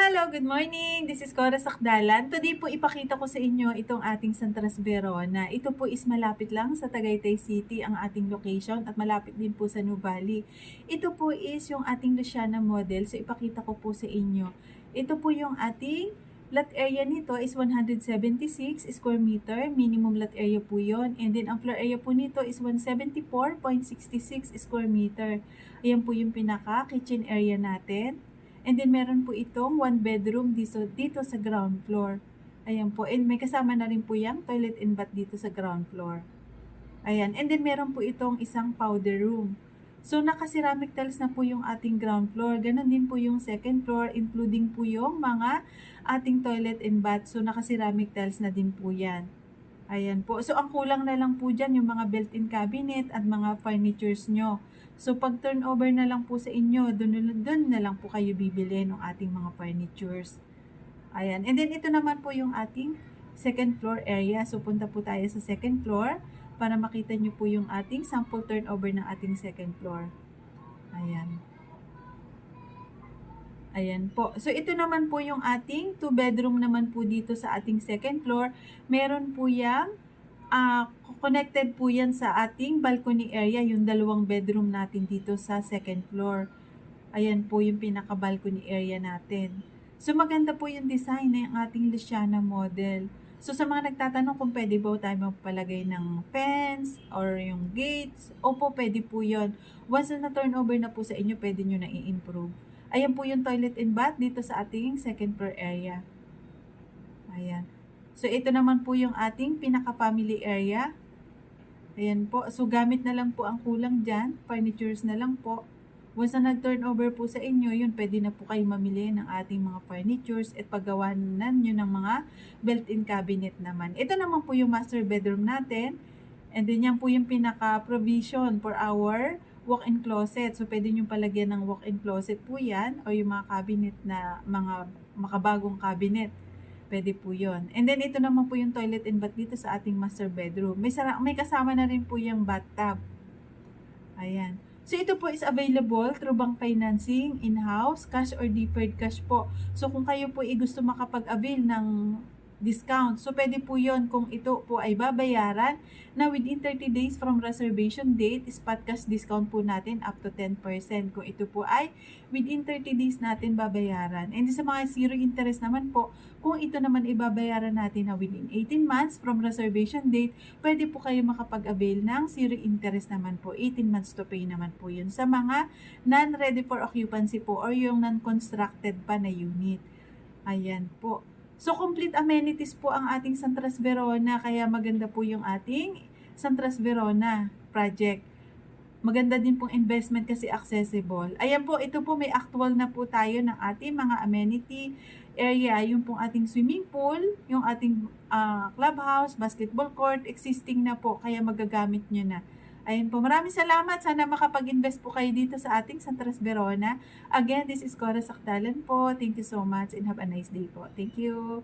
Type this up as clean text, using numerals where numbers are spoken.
Hello, good morning! This is Cora Sakdalan. Today po ipakita ko sa inyo itong ating Santras Verona. Ito po is malapit lang sa Tagaytay City ang ating location at malapit din po sa Nuvali. Ito po is yung ating Luciana model. So ipakita ko po sa inyo. Ito po yung ating lot area nito is 176 square meter. Minimum lot area po yon. And then ang floor area po nito is 174.66 square meter. Ayan po yung pinaka kitchen area natin. And then meron po itong one bedroom dito sa ground floor. Ayan po. And may kasama na rin po yung toilet and bath dito sa ground floor. Ayan. And then meron po itong isang powder room. So naka-ceramic tiles na po yung ating ground floor. Ganon din po yung second floor, including po yung mga ating toilet and bath. So naka-ceramic tiles na din po yan. Ayan po. So ang kulang na lang po dyan yung mga built-in cabinet at mga furnitures nyo. So pag turnover na lang po sa inyo, dun na lang po kayo bibili ng ating mga furnitures. Ayan. And then ito naman po yung ating second floor area. So punta po tayo sa second floor para makita nyo po yung ating sample turnover ng ating second floor. Ayan. Ayan po. So ito naman po yung ating 2 bedroom naman po dito sa ating second floor. Meron po yang connected po yan sa ating balcony area, yung 2 bedroom natin dito sa second floor. Ayan po yung pinaka-balcony area natin. So maganda po yung design ng ating Luciana model. So sa mga nagtatanong kung pwede ba tayo magpalagay ng fence or yung gates, opo, pwede po yun. Once na turnover na po sa inyo, pwede nyo na i-improve. Ayan po yung toilet and bath dito sa ating second floor area. Ayan. So ito naman po yung ating pinaka-family area. Ayan po. So gamit na lang po ang kulang dyan. Furnitures na lang po. Once na nag-turnover po sa inyo, yun, pwede na po kayo mamili ng ating mga furnitures at paggawanan nyo ng mga built-in cabinet naman. Ito naman po yung master bedroom natin. And then yan po yung pinaka-provision for our walk-in closet. So pwede nyo palagyan ng walk-in closet po yan o yung mga cabinet na mga makabagong cabinet. Pwede po yun. And then ito naman po yung toilet and bath dito sa ating master bedroom. May kasama na rin po yung bathtub. Ayan. So ito po is available through bank financing, in-house, cash or deferred cash po. So kung kayo po gusto makapag-avail ng discount, so pwede po yon kung ito po ay babayaran na within 30 days from reservation date, spot cash discount po natin up to 10%. Kung ito po ay within 30 days natin babayaran. And sa mga zero interest naman po, kung ito naman ibabayaran natin na within 18 months from reservation date, pwede po kayo makapag-avail ng zero interest naman po. 18 months to pay naman po yun sa mga non-ready for occupancy po or yung non-constructed pa na unit. Ayan po. So, complete amenities po ang ating Santras Verona, kaya maganda po yung ating Santras Verona project. Maganda din pong investment kasi accessible. Ayan po, ito po may actual na po tayo ng ating mga amenity area. Yung pong ating swimming pool, yung ating clubhouse, basketball court, existing na po, kaya magagamit nyo na. Ayun po, maraming salamat. Sana makapag-invest po kayo dito sa ating Santras Verona. Again, this is Cora Sakdalan po. Thank you so much and have a nice day po. Thank you.